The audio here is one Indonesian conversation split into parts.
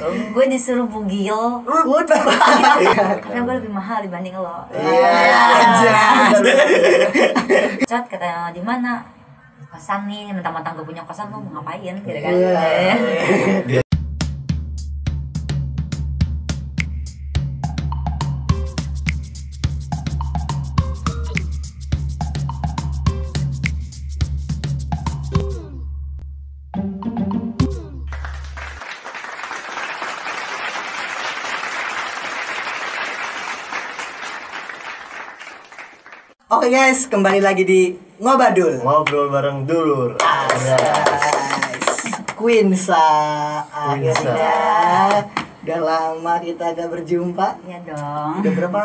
Gue disuruh bugil. Karena gue lebih mahal dibanding lo. Cot katanya di mana? Kosan nih, mentang-mentang gue punya kosan lo mau ngapain gitu kan. Oke guys, kembali lagi di Ngobadul. Ngobrol bareng dulur. Queensa. Akhirnya udah lama kita gak berjumpa. Iya dong. Udah berapa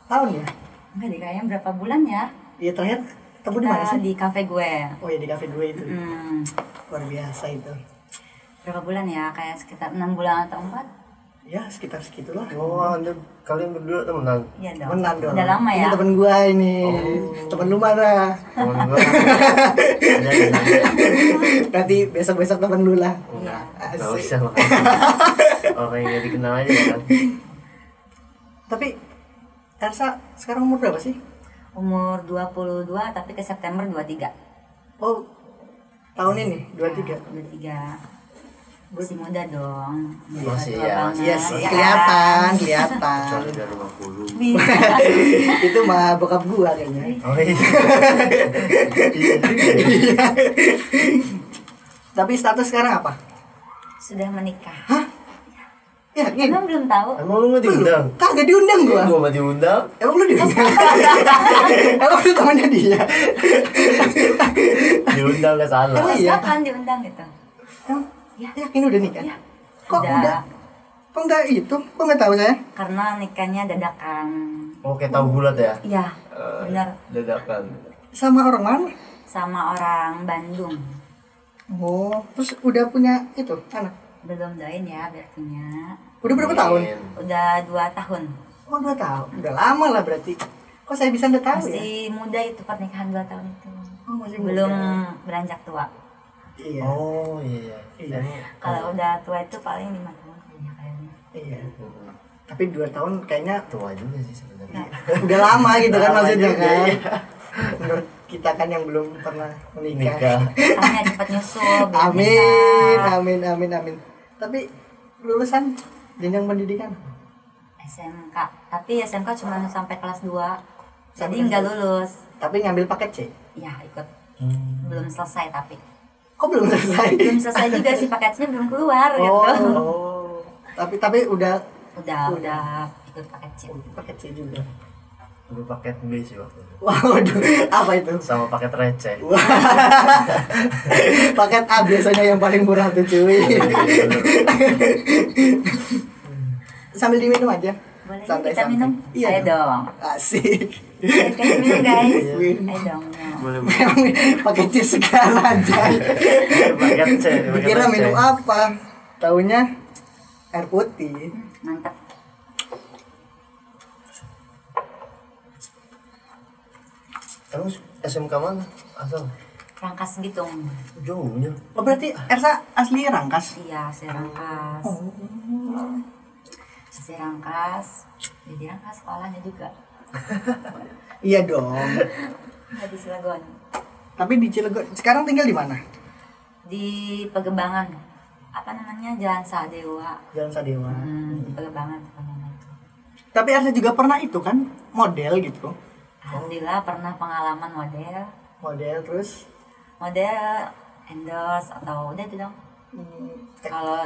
tahun ya? Enggak deh, kayaknya berapa bulan ya? Iya, terakhir ketemu di mana sih? Di kafe gue. Oh ya, di cafe gue itu. Hmm. Luar biasa itu. Berapa bulan ya? Kayak sekitar 6 bulan atau 4? Ya, sekitar segitulah. Oh, kalian berdua temenan? Iya dong. Temenan dong. Udah lama ya? Ini temen gua ini. Temen lu mana? Temen gua. Nanti besok-besok temen lu lah. Iya. Gak Asik. usah makasih. Orang yang dikenal aja kan. Tapi Elsa sekarang umur berapa sih? Umur 22 tapi ke September 23. Oh, tahun ini 23. 23. Masih muda dong. Masih Tua ya, banget, Iya sih, ya kelihatan. Kecuali udah 50. Itu mah bokap gua kayaknya. Oh iya. Tapi status sekarang apa? Sudah menikah. Hah? Yakin? Emang belum tahu? Emang lu mau diundang? Kagak diundang gua. Gua mau diundang. Emang lu diundang? Emang lu temannya dia? Diundang ke sana. Oh, Terus iya. kapan diundang gitu? Emang Ya. yakin udah nikah? Ya. Kok udah? Kok enggak itu? Kok enggak tahu saya? Karena nikahnya dadakan. Oh, kayak tahu bulat ya? Iya, benar. Dadakan. Sama orang mana? Sama orang Bandung. Oh, terus udah punya itu anak? Belum doain ya biar punya. Udah berapa tahun? Udah 2 tahun. Oh, 2 tahun. Udah lama lah berarti. Kok saya bisa nggak tahu ya? Masih muda itu pernikahan 2 tahun itu. Oh, masih Belum muda. beranjak tua. Iya. Oh iya. Iya. Kalau udah tua itu paling 5 tahun kayaknya. Iya. Tapi 2 tahun kayaknya Tua juga sih sebenarnya. udah lama gitu kan Lama maksudnya juga, kan. iya. Menurut kita kan yang belum pernah menikah. Nikah. Makanya cepat nyusul. biar Amin, nikah. amin, amin, amin. Tapi lulusan jenjang pendidikan? SMK. Tapi SMK cuma sampai kelas 2. Jadi Sampai nggak kelas lulus. Tapi ngambil paket C. Ya ikut. Hmm. Belum selesai tapi. Kok belum selesai? Belum selesai juga sih paketnya belum keluar gitu. Oh. Tapi udah Udah ikut paket C. paket C juga. Gue paket B sih waktu itu. Waduh, apa itu? Sama paket receh. Paket A biasanya yang paling murah tuh cuy. Sambil diminum aja. Boleh Santai, kita santai. minum? Iya Ayo dong. Asik. Ayo guys minum guys. Iya. Ayo dong. minum. Boleh. Memang pakai C segala aja. Paket C. Dikira minum apa? Taunya air putih. Mantap. Kamu SMK mana? Asal Rangkas gitu. jauhnya. Oh berarti Ersa asli Rangkas? Iya, saya Rangkas. Saya Rangkas. Jadi Rangkas sekolahnya juga. Iya dong. Nggak di Cilegon. Tapi di Cilegon sekarang tinggal di mana? Di Pagembangan. Apa namanya? Jalan Sadewa. Jalan Sadewa. Di Pagembangan sekolahnya itu. Tapi Ersa juga pernah itu kan model gitu. Alhamdulillah pernah pengalaman model. Model terus Endorse atau udah itu dong. hmm, Kalau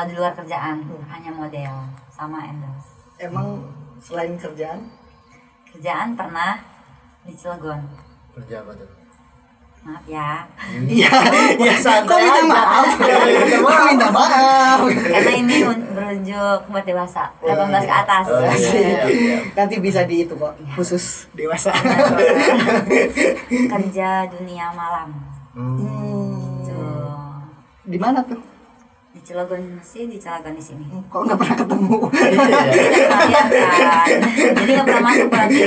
di luar kerjaan hanya model sama endorse. emang selain kerjaan Kerjaan pernah di Cilegon. Kerja apa tuh? Maaf ya. iya iya kok minta maaf kok minta maaf Karena ini berujuk buat dewasa, 18 ke atas. Oh, iya. Asik. Nanti bisa di itu kok khusus dewasa. Kerja dunia malam. Tuh. Di mana tuh? Di Cilegon sih, di Cilegon di sini. Kok nggak pernah ketemu? Jadi nggak pernah lihat kan. Jadi nggak pernah masuk berarti.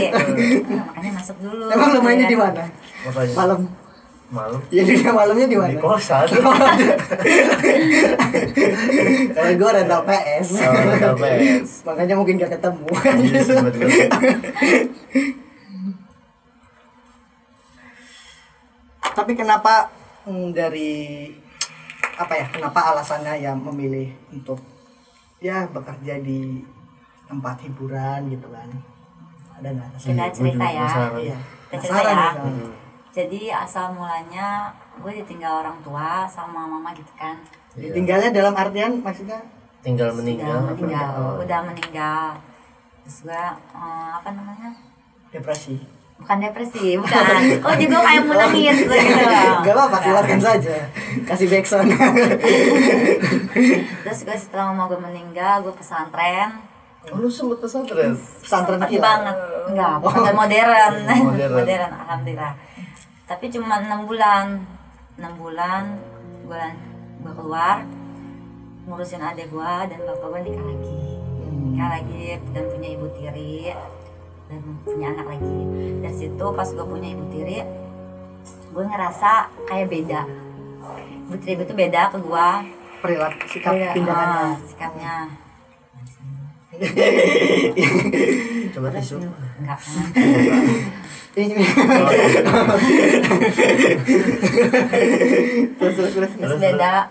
Makanya masuk dulu. Emang lu mainnya di mana? Makanya. Malam. Malam. Ya dunia malamnya di Di mana? kosan. Kalau gue rental PS. Oh, rental PS. Makanya mungkin gak ketemu. Iya sih, betul. Tapi kenapa dari apa ya? Kenapa alasannya ya memilih untuk ya bekerja di tempat hiburan gitu kan? Ada nggak? Kita cerita ya. Iya. Kita cerita ya. Hmm. Jadi asal mulanya gue ditinggal orang tua sama mama gitu kan. Iya. Tinggalnya dalam artian maksudnya Tinggal meninggal. Udah meninggal. Terus gue apa namanya? depresi. Bukan depresi, bukan. Oh juga kayak mau nangis gitu. Gak apa-apa, keluarkan saja. Kasih backsound. Terus gue setelah mama gue meninggal, gue pesantren. Oh, lu sempet pesantren? Pesantren Sempet kilat. banget. Enggak, pesantren modern. Modern. Modern, alhamdulillah. Tapi cuma 6 bulan. 6 bulan gue keluar ngurusin adik gue dan bapak gue nikah lagi dan punya ibu tiri dan punya anak lagi. Dari situ pas gue punya ibu tiri, gue ngerasa kayak beda. Ibu tiri gue tuh beda ke gue. Perilaku, sikap tindakannya. Sikapnya. Coba tisu. Enggak. Ini Terus beda.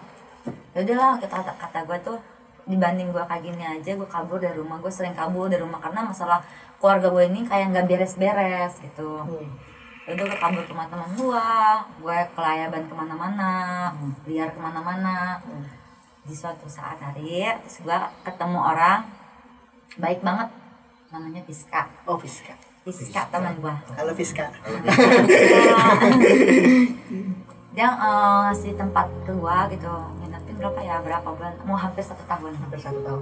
Yaudah lah kata gue tuh dibanding gue kayak gini aja gue kabur dari rumah. Gue sering kabur dari rumah karena masalah keluarga gue ini kayak nggak beres-beres gitu. Yaudah gue kabur ke rumah teman gue kelayaban kemana-mana, liar kemana-mana. Di suatu saat hari terus gue ketemu orang baik banget namanya Fiska. Oh, Fiska. Fiska teman gue. Halo Fiska. Dia ngasih tempat ke gue gitu, nginepin berapa bulan, mau hampir 1 tahun. Hampir 1 tahun.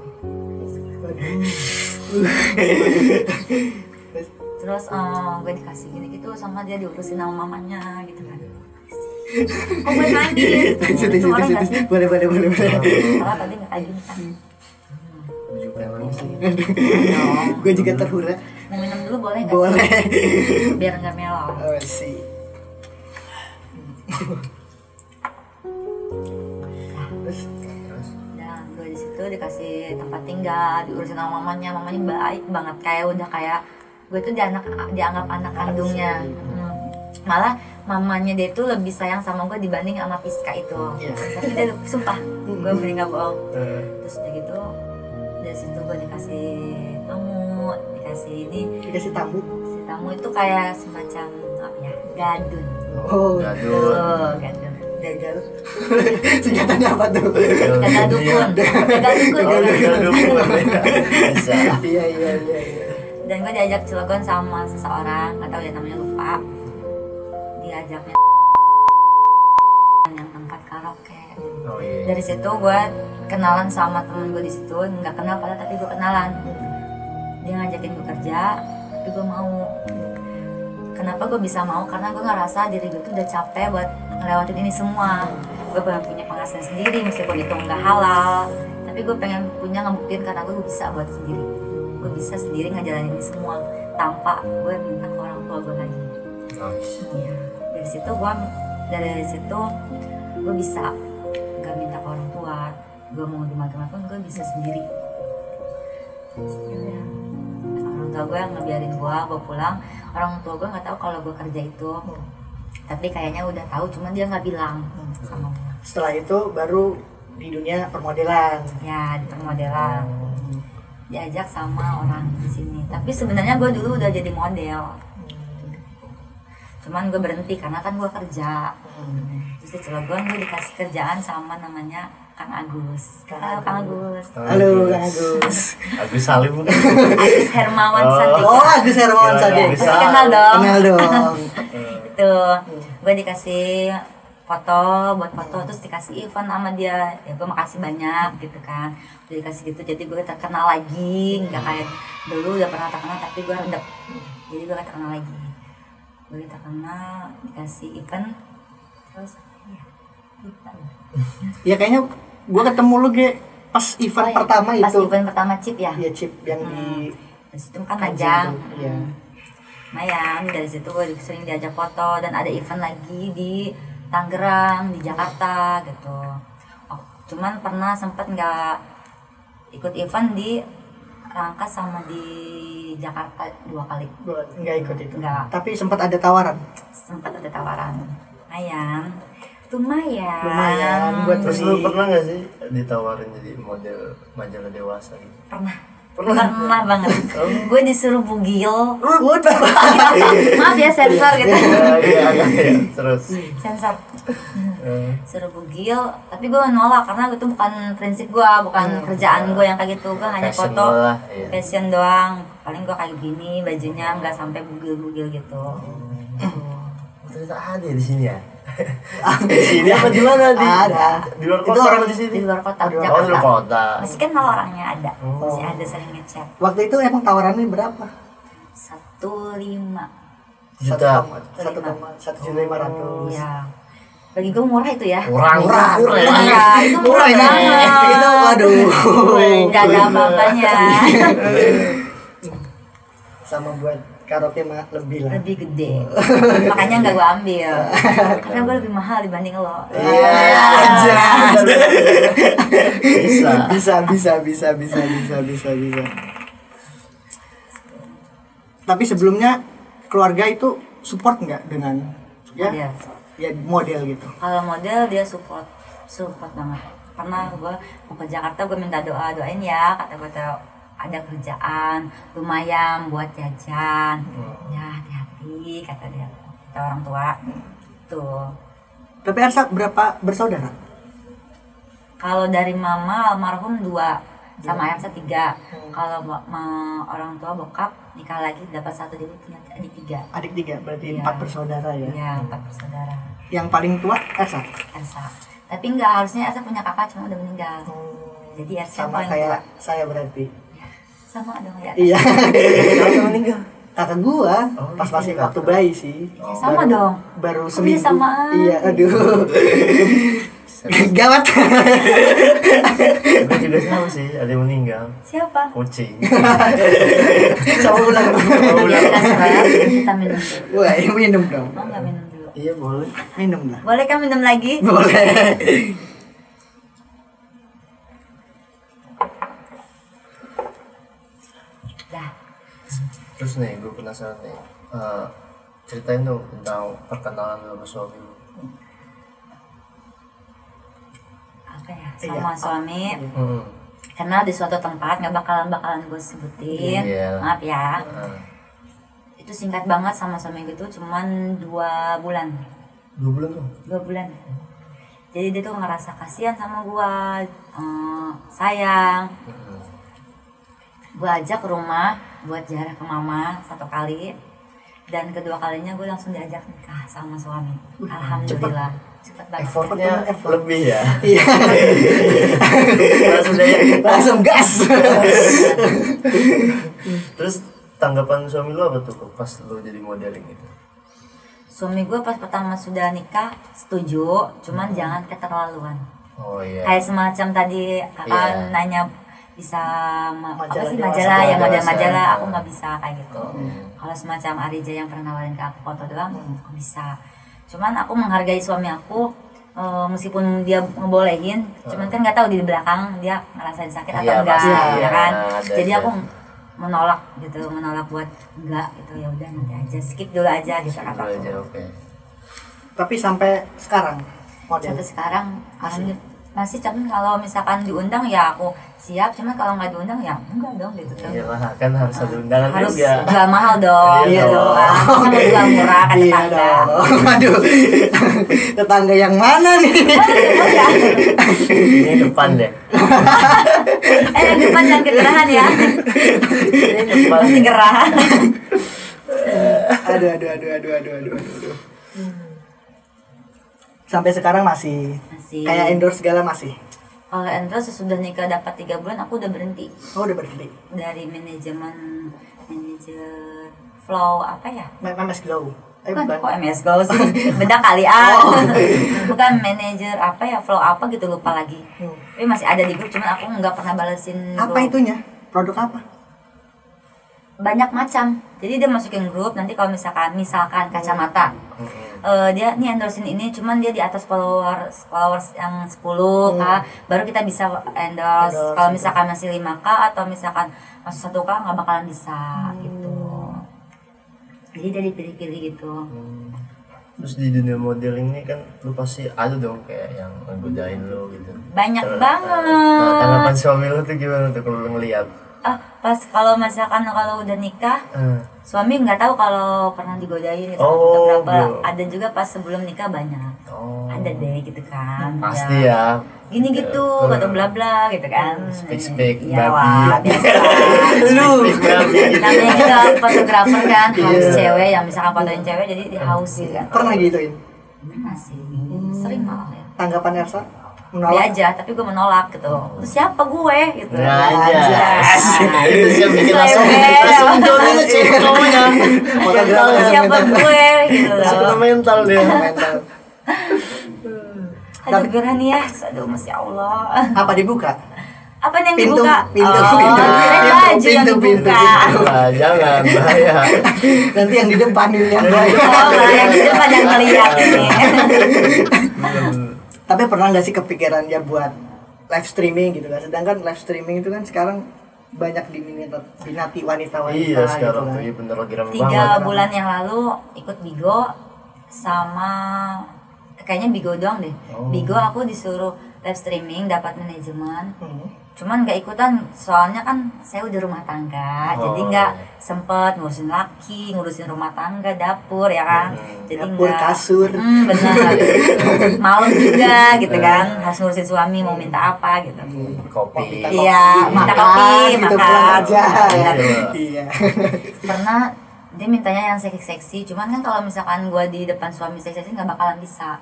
Terus gue dikasih gini gitu sama dia, diurusin sama mamanya gitu kan. Oh gue nangis. Itu orang nggak sih? Boleh. Salah tadi nggak kayak gini kan. Gue juga pengen nangis sih. Gue juga terhura. Mau minum dulu boleh nggak Boleh. sih? Biar nggak mellow. Oh, sih. Terus Dan gue di situ dikasih tempat tinggal, diurusin sama mamanya baik banget, kayak gue tuh dianggap anak kandungnya. Malah mamanya dia tuh lebih sayang sama gue dibanding sama Fiska itu. Iya. Tapi dia sumpah, gue bener nggak bohong. Terus udah gitu dari situ gue dikasih tamu, dikasih tamu. si tamu itu kayak semacam apa ya, gadun. Oh, Gaduh. Gadun. gagal. Senjatanya apa tuh? Gagal dukun. Bisa. Iya. Dan gue diajak Cilegon sama seseorang, nggak tahu ya namanya, lupa. Diajaknya yang tempat karaoke. Oh iya. Dari situ gue kenalan sama temen gue di situ, nggak kenal padahal tapi gue kenalan. Dia ngajakin gue kerja, tapi gue mau. Kenapa gue bisa mau? Karena gue ngerasa diri gue tuh udah capek buat ngelewatin ini semua. Gue pengen punya penghasilan sendiri, meskipun itu nggak halal, tapi gue pengen punya ngebuktiin karena gue bisa buat sendiri. Gue bisa sendiri ngejalanin ini semua tanpa gue minta ke orang tua gue lagi. Nice. Iya. Dari situ gue bisa nggak minta ke orang tua. Gue mau di mana pun gue bisa sendiri. Ya. Orang tua gue yang ngebiarin gue pulang. Orang tua gue nggak tahu kalau gue kerja itu, tapi kayaknya udah tahu, cuman dia nggak bilang sama gue. Setelah itu baru di dunia permodelan. Ya, di permodelan diajak sama orang di sini. Tapi sebenarnya gue dulu udah jadi model, cuman gue berhenti karena kan gue kerja. Terus di Cilegon gue dikasih kerjaan sama namanya Kang Agus. Halo Kang Agus. Halo Kang Agus. Agus Salim bukan? Agus Hermawan Santika. Oh, Agus Hermawan Iya, Santika. Agus. Pasti kenal dong. Kenal dong. Itu gue dikasih foto buat foto, terus dikasih event sama dia. Ya gue makasih banyak gitu kan. Udah dikasih gitu, jadi gue terkenal lagi. Nggak kayak dulu udah pernah terkenal tapi gue redep. Jadi gue terkenal lagi. Gue terkenal, dikasih event. Terus ya, lupa. Ya kayaknya gue ketemu lu pas event pertama pas itu. event pertama Chip ya. Iya, Chip yang di Dari situ kan Majang. Iya. Lumayan, dari situ gue sering diajak foto dan ada event lagi di Tangerang, di Jakarta gitu. Oh, cuman pernah sempat nggak ikut event di Rangkas sama di Jakarta 2 kali. Nggak ikut itu. Nggak. Tapi sempat ada tawaran. Sempat ada tawaran. Lumayan. Lumayan buat Terus lu pernah nggak sih ditawarin jadi model majalah dewasa gitu? Pernah banget. Gue disuruh bugil. Waduh. Maaf ya sensor gitu. Iya. Terus. Sensor. Suruh bugil, tapi gue nolak karena itu bukan prinsip gue, bukan kerjaan gue yang kayak gitu. Gue hanya Passion foto, lah, iya. fashion doang. Paling gue kayak gini bajunya, nggak sampai bugil-bugil gitu. Ternyata ada di sini ya. Di sini apa di mana di? Ada. Di luar Itu kota orang apa di sini? Di luar kota, Oh, di luar Oh, di luar Jakarta. kota. Masih kenal orangnya ada, masih ada sering ngechat. Waktu itu emang tawarannya berapa? 1,5. Juta. 1,500. Iya. Bagi gue murah itu ya. Kurang. Iya, itu murah banget. Itu waduh. Gak ada apa-apanya. Sama buat karaoke mah lebih lah. Lebih gede. Makanya nggak gue ambil. Karena gue lebih mahal dibanding lo. Iya, aja. Bisa. Bisa. Tapi sebelumnya keluarga itu support nggak dengan Model. ya model gitu. Kalau model dia support banget. Pernah gue mau ke Jakarta, gue minta doain ya, kata gue ada kerjaan lumayan buat jajan. Ya hati-hati kata orang tua. Tuh. Tapi Arsa berapa bersaudara? Kalau dari mama almarhum 2 sama Ersa 3. Kalau orang tua bokap nikah lagi dapat 1, jadi punya adik 3. Adik 3, berarti Iya. 4 bersaudara ya. Iya, 4 bersaudara. Yang paling tua Arsa. Ersa. Tapi enggak, harusnya Ersa punya kakak cuma udah meninggal. Jadi Ersa Sama paling kayak tua. saya berarti. Sama dong ya. Iya. Siapa meninggal? Kakak gua Oh, pas masih iya, waktu kakak. bayi sih. Sama Baru- dong. Baru Kok seminggu. bisa samaan? Iya, aduh. Gawat. Gue juga sama sih, ada yang meninggal. Siapa? Kucing. Sama ulang. Biar kita serap, kita minum dulu. Wah, ini minum dong. Mau nggak minum dulu? Iya boleh. Minum lah. Boleh kan minum lagi? Boleh. Dah. Terus nih, gue penasaran nih. Ceritain dong tentang perkenalan lu sama suami lu. Apa ya? Iya. Sama suami. Hmm. Kenal di suatu tempat, nggak bakalan gue sebutin. Iya. Maaf ya. Nah, Itu singkat banget sama suami gitu, cuman 2 bulan. 2 bulan tuh. 2 bulan. Jadi dia tuh ngerasa kasihan sama gua, sayang. Gua ajak ke rumah buat ziarah ke mama 1 kali, dan kedua kalinya gue langsung diajak nikah sama suami. Alhamdulillah. Cepet banget. Effortnya Effort. lebih ya. Iya. Langsung deh. Langsung gas. Terus tanggapan suami lu apa tuh pas lu jadi modeling gitu? Suami gue pas pertama sudah nikah setuju, cuman jangan keterlaluan. Oh iya. Kayak semacam tadi kakak Iya. nanya bisa apa Majalah sih dewasa. majalah ya, majalah Dewasa. aku nggak bisa kayak gitu. Hmm. Kalau semacam Arija yang pernah nawarin ke aku foto doang, aku bisa. Cuman aku menghargai suami aku, meskipun dia ngebolehin, cuman kan nggak tahu di belakang dia ngerasain sakit atau Iya, enggak, pasti. ya kan? Ada Jadi aja. aku menolak gitu, menolak buat enggak gitu, ya udah nanti aja, skip dulu aja gitu kata Dulu aja, aku. oke. Tapi sampai sekarang model. Sampai sekarang masih cuman kalau misalkan diundang ya aku siap, cuman kalau nggak diundang ya enggak dong gitu tuh. Iya lah, kan harus ada undangan Harus juga. jual mahal dong, Iya gitu dong. kan. Masa mau jual murah kan Iya tetangga. dong. Aduh. Tetangga yang mana nih? Oh ya, Ini depan deh. yang depan jangan kegerahan ya. Ini depan. Masih gerah. Aduh. Sampai sekarang masih. Masih. Kayak endorse segala masih. Kalau endorse sesudah nikah dapat 3 bulan aku udah berhenti Oh, udah berhenti. dari manajer flow apa ya? MS Glow. Bukan, Bukan. kok MS Go sih? Beda kali ah. Oh. Bukan manajer apa ya, flow apa gitu, lupa lagi. Hmm. Tapi masih ada di grup, cuman aku nggak pernah balesin Apa grup. itunya? Produk apa? banyak macam. Jadi dia masukin grup, nanti kalau misalkan kacamata dia nih endorsein ini, cuman dia di atas followers yang 10 K baru kita bisa endorse. Kalau misalkan masih 5 K atau misalkan masih 1 K nggak bakalan bisa gitu. Jadi dia dipilih-pilih gitu. Terus di dunia modeling ini kan lu pasti ada dong kayak yang ngegodain lu gitu. Banyak Nah, banget. tanggapan suami lu tuh gimana tuh kalau lu ngeliat? Pas kalau misalkan kalau udah nikah, suami nggak tahu kalau pernah digodain gitu Oh, fotografer. belum. Ada juga pas sebelum nikah banyak. Ada deh gitu kan. Pasti ya. Gini gitu, atau bla bla gitu kan. Spek Iya, babi. wah, biasa. Lu Namanya kita fotografer kan, haus cewek yang misalkan fotoin cewek jadi di haus gitu kan. Pernah gituin? Pernah sih, sering malah ya. Tanggapan Ersa? Dia Menolak? aja, tapi gue menolak gitu. Terus siapa gue gitu. Anjas. Nah, Itu sih yang bikin langsung Saya menjauhin cewek namanya. Fotografer siapa gue gitu Langsung loh. kena mental dia. mental. Aduh gerah nih ya, aduh Masya Allah. Apa dibuka? Apa yang Pintu, dibuka? pintu, Oh, pintu. kirain baju yang Pintu, pintu, dibuka. Nah, jangan bahaya. Nanti yang di depan ini yang bahaya. Oh, malah yang di depan yang ngeliat ini. Tapi pernah nggak sih kepikiran ya buat live streaming gitu kan? Sedangkan live streaming itu kan sekarang banyak diminati wanita-wanita Iya gitu sekarang kan. tuh iya bener lagi rame 3 banget. bulan yang lalu ikut Bigo sama kayaknya Bigo doang deh. Bigo aku disuruh live streaming dapat manajemen. Cuman nggak ikutan soalnya kan saya udah rumah tangga, jadi nggak sempet ngurusin laki, ngurusin rumah tangga, dapur ya kan. Jadi Dapur, nggak kasur. benar. Malam juga gitu kan, harus ngurusin suami mau minta apa gitu. Kopi. Iya, minta kopi, gitu makan. pulang aja ya. Iya. Iya. Pernah dia mintanya yang seksi-seksi, cuman kan kalau misalkan gua di depan suami seksi-seksi nggak bakalan bisa.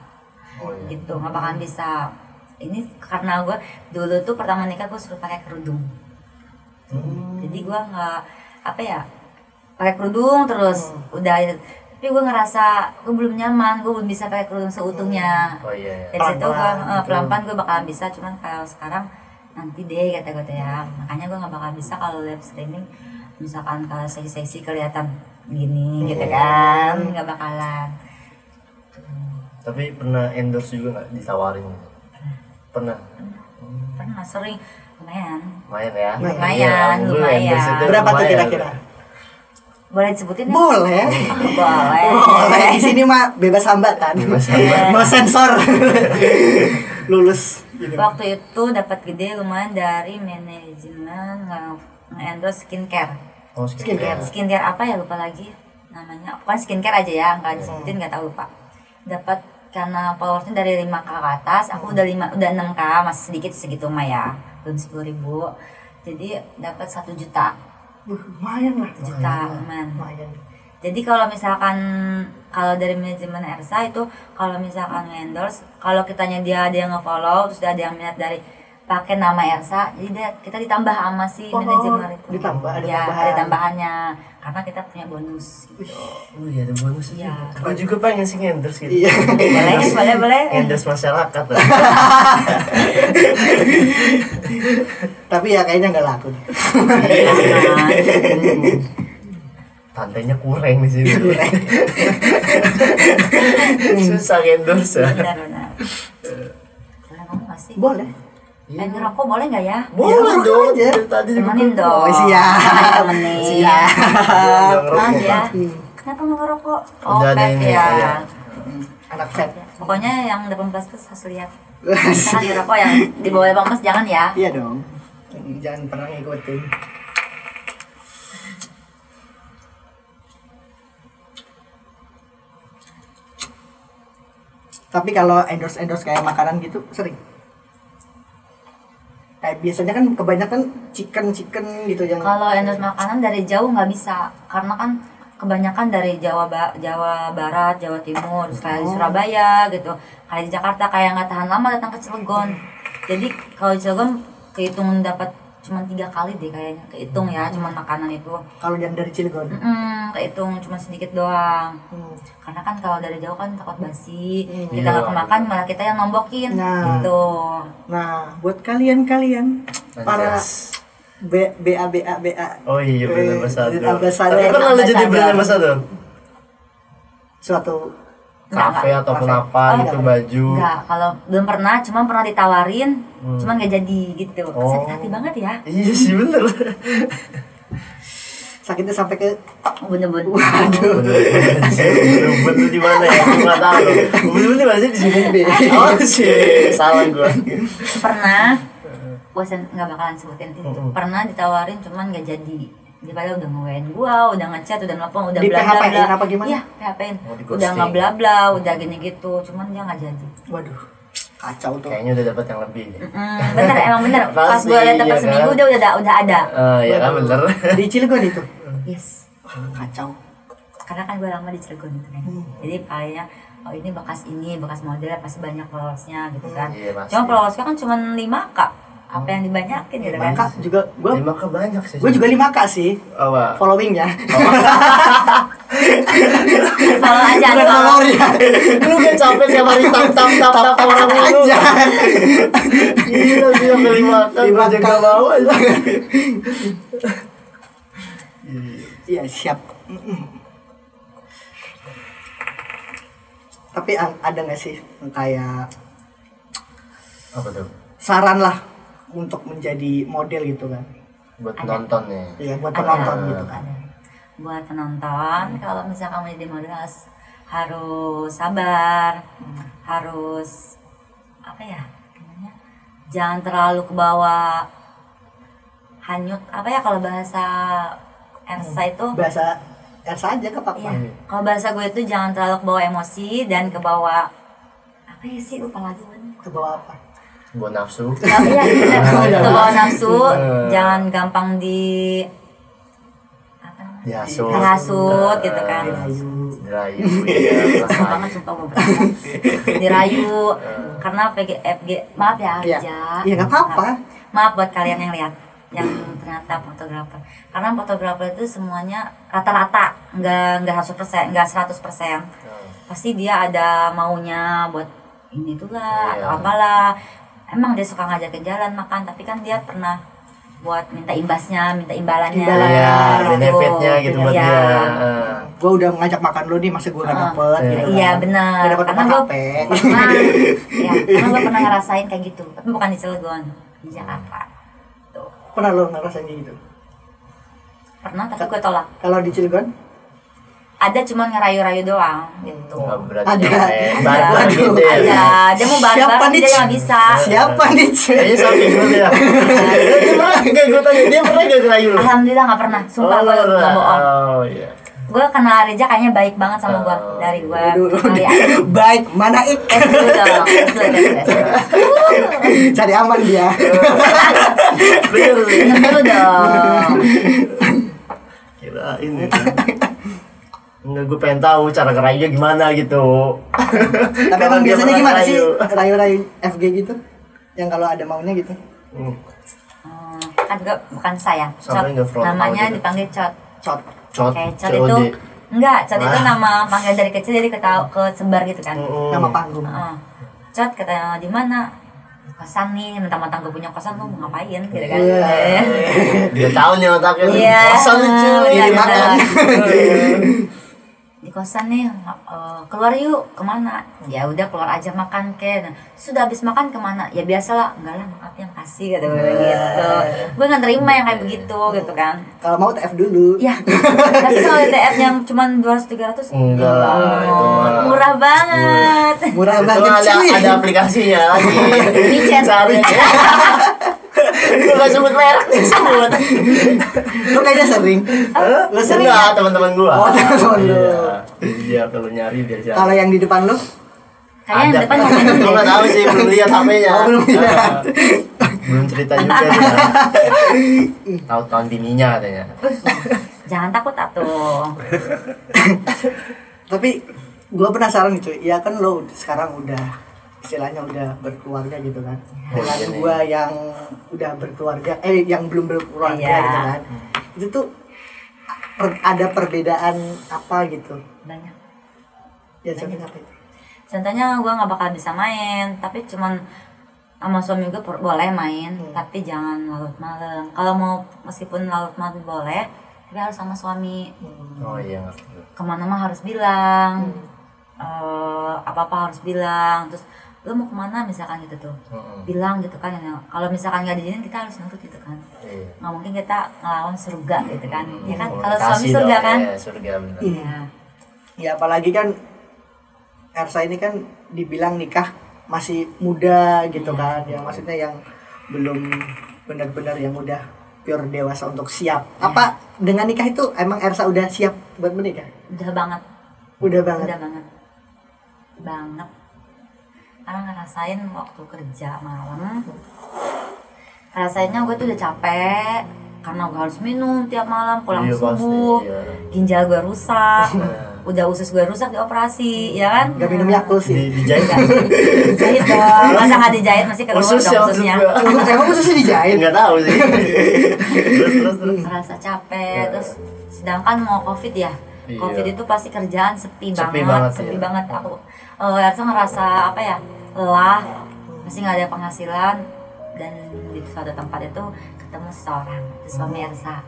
Gitu, nggak bakalan bisa. Ini karena gue dulu tuh pertama nikah gue suruh pakai kerudung. Jadi gue nggak apa ya pakai kerudung terus udah, tapi gue ngerasa gue belum nyaman, gue belum bisa pakai kerudung seutuhnya. Oh iya. Dari situ gue Pelan-pelan gitu. pelan-pelan gue bakalan bisa, cuman kalau sekarang nanti deh kata gue tuh ya. Makanya gue nggak bakal bisa kalau live streaming misalkan kalau seksi-seksi kelihatan gini gitu kan, nggak bakalan. Tapi pernah endorse juga nggak ditawarin? Pernah. Pernah sering lumayan. Lumayan ya. Lumayan, Iya, lumayan. endorse itu Berapa tuh lumayan. kira-kira? Boleh disebutin ya? Boleh. Boleh. Boleh. Di sini mah bebas hambatan. Bebas hambatan. No sensor. Lulus. Gitu. Waktu itu dapat gede lumayan dari manajemen nge-endorse skincare. Oh, Skincare. Skincare apa ya lupa lagi namanya. Pokoknya skincare aja ya, nggak disebutin nggak tahu lupa. Dapat karena followersnya dari 5K ke atas, aku udah 6K, masih sedikit segitu mah ya, belum 10.000. Jadi dapat 1 juta. Lumayan lah. 1 juta lumayan. Lumayan. Jadi kalau misalkan kalau dari manajemen Ersa itu kalau misalkan endorse, kalau kitanya dia ada yang nge-follow terus ada yang minat dari pakai nama Ersa, jadi kita ditambah sama si manajemen itu. Ditambah, ada ya, tambahan. ada tambahannya karena kita punya bonus. Gitu. Oh iya ada bonus Iya. juga. Gue juga pengen sih endorse gitu. Iya. boleh. Endorse masyarakat lah. Tapi ya kayaknya nggak laku. Iya, Tantenya kurang di sini. Susah endorse ya. benar. Boleh ngomong nggak sih? Boleh. Ngerokok boleh nggak ya? Boleh Ya, dong. aja. Dari tadi juga Temenin dong. Oh, siap. Temenin. Siap. Maaf ya. Hmm. Kenapa nggak ngerokok? Udah ada pet ini, ya. iya. Anak fat. Pokoknya yang 18 plus harus lihat. Jangan ngerokok yang di bawah 18 jangan ya. Iya dong. Jangan pernah ngikutin. Tapi kalau endorse kayak makanan gitu sering. Kayak biasanya kan kebanyakan chicken gitu yang Kalau endorse makanan dari jauh nggak bisa, karena kan kebanyakan dari Jawa Barat, Jawa Timur, terus kayak di Surabaya gitu, kayak di Jakarta kayak nggak tahan lama datang ke Cilegon. Jadi kalau di Cilegon kehitung dapat cuma 3 kali deh kayaknya, kehitung ya, cuma makanan itu. kalau yang dari Cilegon. Kehitung cuma sedikit doang. Karena kan kalau dari jauh kan takut basi, kita nggak kemakan malah kita yang nombokin Nah. gitu. Nah, buat kalian para Anjas. BA. Oh iya, brand ambassador. Ambassador. Tapi pernah lu jadi brand ambassador? Suatu Kafe ataupun kafe. apa gitu, baju. Enggak, kalau belum pernah, cuman pernah ditawarin, cuman nggak jadi gitu. Oh. Sakit hati banget ya. Iya sih bener. sakitnya sampai ke Bener-bener. Bener di mana ya? Gue nggak tahu. Bener masih di sini deh. Oh sih, salah gue. Pernah, bosan nggak bakalan sebutin. Pernah ditawarin, cuman nggak jadi. Dia padahal udah nge-WN gua, udah ngechat, udah nelfon, udah Di bla bla PHP-in bla. apa gimana? Iya, PHP-in. Oh, di Udah ghosting. nggak bla bla, udah gini gitu, cuman dia nggak jadi. waduh kacau tuh. Kayaknya udah dapat yang lebih. Bener, emang bener. Pas Pasti, gua liat iya pas seminggu kan? udah ada. Iya kan bener. Di Cilegon itu Yes. kacau. Karena kan gue lama di Cilegon gitu kan. Jadi kayaknya oh ini bekas model pasti banyak followersnya gitu kan. Iya, pasti. Cuma followersnya kan cuma 5K. Apa yang dibanyakin gitu kan. Kak juga gue 5K banyak sih. juga 5K sih Apa? followingnya. Follow aja Bukan follower ya. Lu kan capek tiap hari tap orang lu. aja. Gila sih sampai 5K. Gua juga mau aja. Iya siap. Tapi ada nggak sih kayak Apa tuh? saran lah untuk menjadi model gitu kan? Buat penonton nih. Iya buat penonton gitu kan. Buat penonton, kalau misalnya kamu jadi model harus sabar, harus apa ya namanya, jangan terlalu ke bawah hanyut, apa ya kalau bahasa Ersa itu, Bahasa Ersa aja ke Pak. iya, kalau bahasa gue itu jangan terlalu ke bawah emosi dan ke bawah apa ya sih, lupa lagi gue. Ke bawah apa? Buat nafsu. Iya, bener, ke bawah nafsu, jangan gampang di apa namanya, dihasut gitu kan. Dirayu. Iya. Susah banget sumpah gue berangkat dirayu karena FG maaf ya Iya. Arja. Iya, nggak apa-apa. Maaf buat kalian yang lihat yang ternyata fotografer, karena fotografer itu semuanya rata-rata nggak 100%, nggak 100%, pasti dia ada maunya buat ini tuh lah Iya. atau apalah. Emang dia suka ngajakin jalan makan, tapi kan dia pernah buat minta imbasnya, minta imbalannya. Iya, gitu. benefitnya gitu buat Iya. dia. Gue udah ngajak makan lo nih, masa gue gak dapet gitu kan. Iya benar. Gak dapet Karena apa gue HP. pernah, ya, karena gue pernah ngerasain kayak gitu, tapi bukan di Cilegon, di Jakarta. Tuh, Pernah lo ngerasain gitu? pernah tapi gue tolak. Kalau di Cilegon? Ada cuman ngerayu-rayu doang gitu. Nggak berarti Ada. kayak barbar Ada. gitu ya. Ada, dia mau Siapa barbar nih, dia nggak bisa. Siapa nih? Kayaknya samping gue ya. Dia pernah nggak gue tanya, dia pernah nggak ngerayu lu? Alhamdulillah nggak pernah, sumpah gue nggak bohong. Oh iya. Gue kenal Reja kayaknya baik banget sama gue dari gue. Baik, mana ik? Dulu dong, Cari aman dia. Bener sih. dulu dong. Kirain gitu. Enggak, gue pengen tahu cara ngerayunya gimana gitu. Tapi Kalau emang dia biasanya pernah gimana sih ngerayu. rayu-rayu FG gitu? Yang kalau ada maunya gitu? Kan gue bukan saya, Sampai nggak Cot. frontal Namanya gitu. dipanggil Cot. Cot. Cot, Kayak Cot COD. itu enggak, Cot itu Wah. nama panggilan dari kecil, jadi ke sebar gitu kan. Nama panggung. Cot katanya di mana? Di kosan nih, mentang-mentang gue punya kosan, lu mau ngapain gitu kan. Iya. Dia tahu nih otaknya. Iya. Kosan lucu. Iya, Ini makan. Di kosan nih, keluar yuk, kemana? Ya udah keluar aja makan ke. Nah, sudah habis makan kemana? Ya biasalah, enggak lah maaf yang kasih kata gue gitu. Gue nggak terima yang kayak begitu gitu kan. Kalau mau TF dulu. Ya, tapi kalau DF yang cuma 200-300 Enggak lah, itu mah. murah banget. Murah Itu banget cuy. ada aplikasinya lagi. Micet. Cari. Gue gak sebut merek nih, sebut. Lo kayaknya sering. Lu enggak, teman-teman gua. Oh, teman-teman lu. Iya, kalau nyari biar siapa. Kalau yang di depan lo? Kayaknya yang depan mau Gue gak tahu sih, belum lihat HP-nya. Oh, belum lihat. Belum cerita juga dia. Tahu tahun bininya katanya. Jangan takut atuh. Tapi gue penasaran nih cuy. Ya kan lo sekarang udah istilahnya udah berkeluarga gitu kan. Dengan iya nih. gue yang udah berkeluarga, yang belum berkeluarga Iya. gitu kan. Itu tuh ada perbedaan apa gitu? Banyak. Ya contohnya apa itu? Contohnya gue nggak bakal bisa main, tapi cuman sama suami gue boleh main, tapi jangan larut malam. Kalau mau meskipun larut malam boleh, tapi harus sama suami. Oh iya ngerti. Kemana mah harus bilang, apa-apa harus bilang. Terus lu mau kemana misalkan gitu tuh, bilang gitu kan. Kalau misalkan nggak diizinin kita harus nurut gitu kan. Nggak mungkin kita ngelawan surga gitu kan, ya kan? Kalau suami surga dong, kan? Ya, surga benar. Iya. Ya apalagi kan Ersa ini kan dibilang nikah masih muda gitu kan, yang maksudnya yang belum benar-benar yang udah pure dewasa untuk siap. Apa dengan nikah itu emang Ersa udah siap buat menikah? Udah banget. Udah banget. Udah banget. Karena ngerasain waktu kerja malam, ngerasainnya gue tuh udah capek karena gue harus minum tiap malam pulang Iya, subuh, pasti, iya. ginjal gue rusak, udah usus gue rusak dioperasi, ya kan? Gak minum Yakult sih. Dijahit Dijahit dong, masa nggak dijahit masih keluar usus ya dong maksud ususnya. gua. Emang khususnya dijahit? Nggak tahu sih. terus. Ngerasa capek, terus sedangkan mau covid ya, Iya. covid itu pasti kerjaan sepi Sepi banget, banget, sepi iya. banget. Aku Ersa ngerasa apa ya, lelah, masih nggak ada penghasilan, dan di suatu tempat itu ketemu seseorang, itu suami Ersa.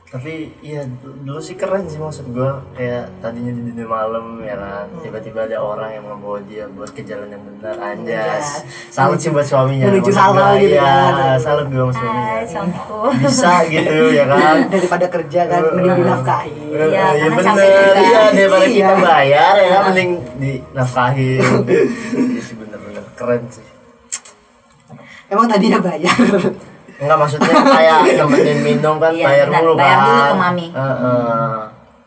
Tapi iya dulu sih keren sih, maksud gue kayak tadinya di dunia malam ya kan, tiba-tiba ada orang yang membawa dia buat ke jalan yang benar. Anjas salut sih buat suaminya, Menuju maksud halal gua, gitu iya, kan. salut gue sama suaminya. Hai suamiku. Bisa gitu ya kan. Daripada kerja kan mending dinafkahi. Iya, Iya karena bener, capek juga. iya daripada kita Iya. bayar ya kan, mending dinafkahin. Iya sih bener-bener keren sih. Emang tadinya bayar. Enggak, maksudnya kayak nemenin minum kan, Iya, bayar benar, dulu kan. bayar dulu ke mami.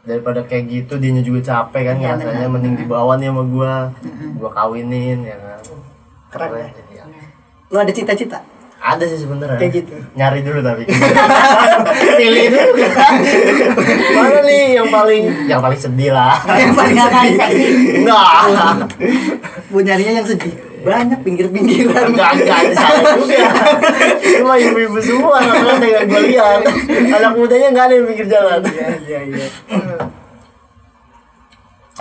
Daripada kayak gitu dianya juga capek kan, Iya, rasanya benar. mending dibawa nih sama gua kawinin ya kan. Keren ya. Iya. Lu ada cita-cita? Ada sih sebenarnya. Kayak gitu. Nyari dulu tapi. Pilih dulu kan. Mana nih yang paling sedih lah. Yang paling Nggak kan sedih. seksi. Enggak. Bu nyarinya yang sedih. Banyak pinggir-pinggiran. Enggak ada salah juga. Cuma ibu-ibu semua anak-anak yang gue lihat. Anak mudanya enggak ada yang pinggir jalan. Iya.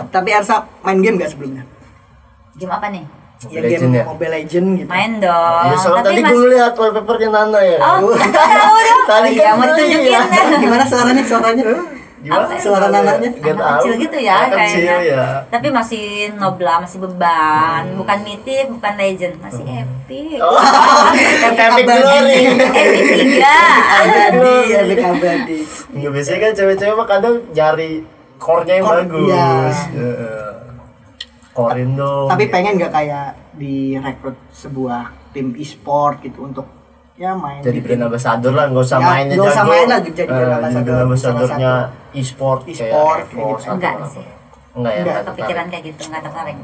Tapi Ersa main game gak sebelumnya? Game apa nih? Ya Mobile game Legends ya? Mobile Legend gitu. Main dong. Ya soalnya tadi gue lihat wallpapernya Nana ya. Oh, tahu dong. Tadi Iya, kan mau ditunjukin iya. ya. Gimana suaranya? Gimana? Suara nananya? Nggak Anak tahu. kecil gitu ya Anak kecil kayaknya. ya. Tapi masih nobla, masih beban. Bukan mythic, bukan legend, masih epic. Oh, epic glory. Epic 3. Abadi, Epic Abadi. Nggak, biasanya kan cewek-cewek mah kadang nyari core-nya yang Core, bagus. iya. Core-in dong. Tapi pengen gak kayak direkrut sebuah tim e-sport gitu untuk ya main jadi gitu. brand ambassador lah, nggak usah Ya, mainnya nggak usah jago. main lah, jadi brand ambassador, brand ambassadornya salah e-sport E-sport, kayak kayak Evo gitu. satu Enggak apa. sih. Enggak ya, Enggak, enggak Kepikiran kayak gitu, nggak tertarik.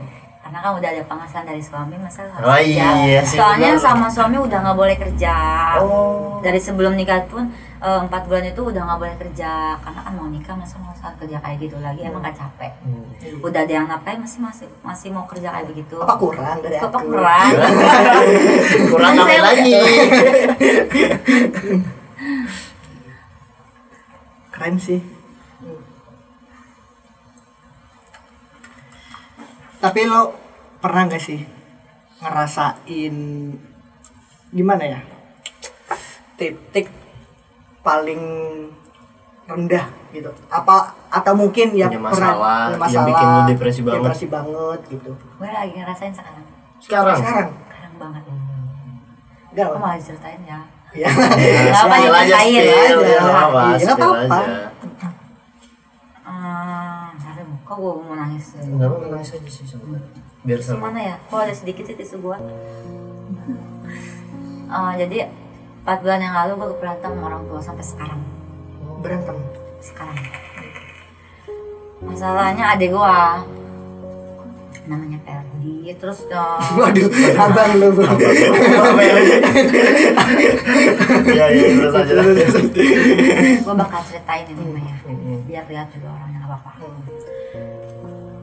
Karena kan udah ada penghasilan dari suami, masa harus Oh, kerja. iya sih, Soalnya benar. sama suami udah nggak boleh kerja. Oh. Dari sebelum nikah pun 4 bulan itu udah nggak boleh kerja, karena kan mau nikah masa mau saat kerja kayak gitu lagi, emang gak capek. Udah ada yang nafkahin masih mau kerja kayak begitu. Apa kurang dari Apa aku? kurang? Kurang Kan apa saya lagi? Keren sih. Tapi lo pernah gak sih ngerasain gimana ya, titik paling rendah gitu? Apa atau mungkin ya Punya pernah masalah, yang bikin lo depresi banget gitu? Gue lagi ngerasain sekarang. Sekarang. Sekarang Sekarang banget. enggak Aku lah. mau ceritain ya. Ya. Nggak apa, Spill aja, diceritain spill. aja. Ya, apa, Iya, nggak spill apa-apa. aja. Aduh, kok gue mau nangis? Enggak apa, nangis aja sih sebenarnya. Biar Tisu sama. mana ya? Kok ada sedikit sih tisu gue. Jadi 4 bulan yang lalu gue berantem sama orang tua sampai sekarang. Berantem. Sekarang. Masalahnya adik gue namanya Ferdi, terus Waduh, abang lu. Iya, iya, terus aja. gue bakal ceritain ini Maya, biar lihat juga orangnya nggak apa-apa.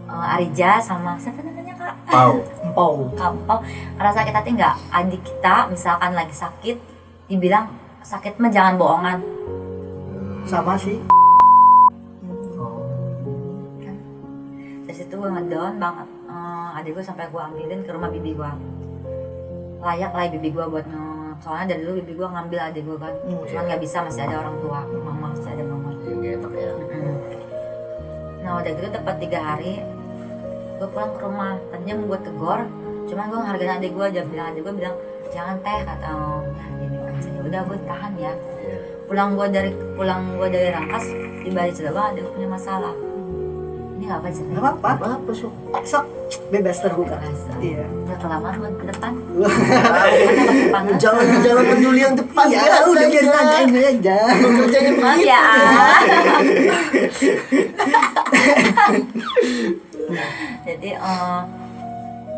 Arija sama siapa namanya kak? Pau. Empau. Kampau ngerasa kita tuh nggak, adik kita misalkan lagi sakit dibilang sakit mah jangan bohongan Sama sih. kan. Dari situ gue ngedown banget. Adik gue sampai gue ambilin ke rumah bibi gue. layak lah bibi gue buat soalnya dari dulu bibi gue ngambil adik gue kan, cuman nggak bisa, masih ada orang tua, mama masih ada mama. Yang enak ya. Nah udah gitu dapat 3 hari gue pulang ke rumah, tadinya mau gue tegor, cuman gue ngehargain adik gue aja, bilang adik gue bilang jangan teh, kata ya gini aja, udah gue tahan ya. Pulang gue dari Rangkas di Bali Cirebon, adik gue punya masalah. Ini nggak apa sih? Nggak apa-apa. Apa sok? Sok bebas terbuka. Iya. Udah kelamaan buat ke depan. Jangan di jalan peduli yang depan. Iya, udah biarin aja ini aja. Kerjanya Maaf ya. Jadi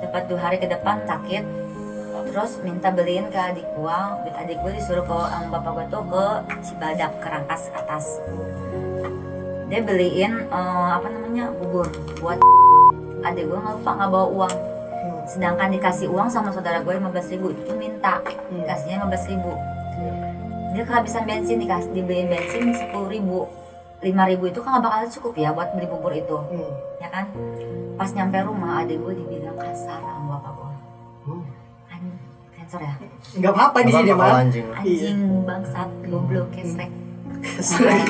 dapat 2 hari ke depan sakit, terus minta beliin ke adik gue disuruh ke bapak gue tuh ke Cibadak, ke Rangkas atas. Dia beliin bubur buat adik gue, nggak bawa uang, sedangkan dikasih uang sama saudara gue 15.000, itu minta kasihnya 15.000. Dia kehabisan bensin, dibeliin bensin 10.000, 5.000 itu kan nggak bakal cukup ya buat beli bubur itu, ya kan. Pas nyampe rumah adik gue dibilang kasar sama bapak gue. Sensor ya? Nggak apa-apa di sini mah. Anjing bangsat, goblok, kesrek. Kesrek.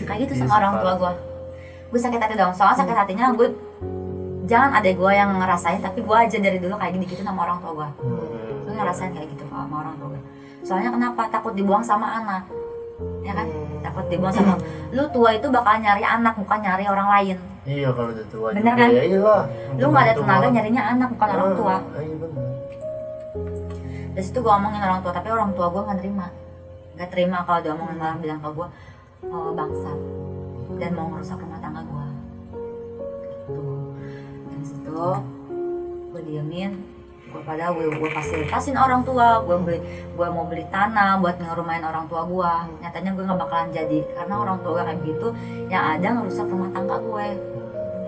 Kayak gitu sama orang tua gue. Gue sakit hati dong, soalnya sakit hatinya gue jangan adek gue yang ngerasain, tapi gue aja dari dulu kayak gitu sama orang tua gue. Gue ngerasain kayak gitu sama orang tua gue. Soalnya kenapa? Takut dibuang sama anak, ya kan? Takut dibuang sama lu tua itu bakal nyari anak, bukan nyari orang lain. Iya, kalau udah tua. Bener kan? Ya iyalah. Lu nggak ada tenaga nyarinya anak, bukan orang tua. Iya benar. Dari situ gue ngomongin orang tua, tapi orang tua gue nggak terima kalau diomongin, malah bilang ke gue bangsat dan mau ngerusak rumah tangga gue. Gitu. Dari situ gue diemin, gue fasilitasin orang tua, gue mau beli tanah buat ngerumahin orang tua gue. Nyatanya gue nggak bakalan jadi karena orang tua gue kayak gitu, yang ada ngerusak rumah tangga gue.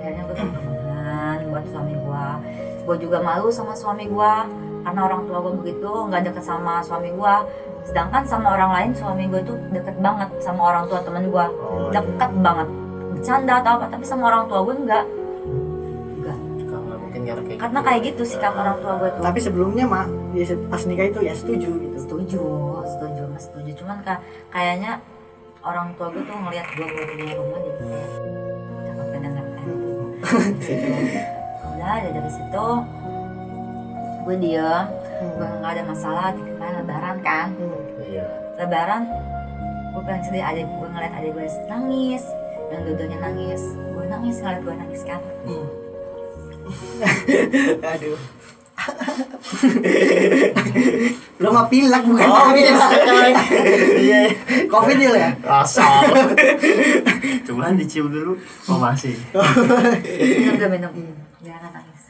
Akhirnya gue tanggungan buat suami gue juga malu sama suami gue karena orang tua gue begitu, nggak deket sama suami gue. Sedangkan sama orang lain suami gue tuh deket banget sama orang tua temen gue, deket banget, bercanda atau apa, tapi sama orang tua gue enggak. Karena kayak gitu sikap orang tua gue tuh. Tapi sebelumnya mah pas nikah itu ya setuju gitu. Setuju. Cuman kayaknya orang tua gue tuh ngelihat gue punya rumah jadi takut kedengeran. Udah dari situ gue diem, gue nggak ada masalah. Di kemarin Lebaran kan, Lebaran gue pengen sedih, gue ngeliat adik gue nangis, yang dua-duanya nangis, gue nangis ngeliat gue nangis kan. Aduh. Lo mah pilek bukan? Iya. Covid ya? Asal. Cuman dicium dulu. Oh masih. Minum. Jangan nangis.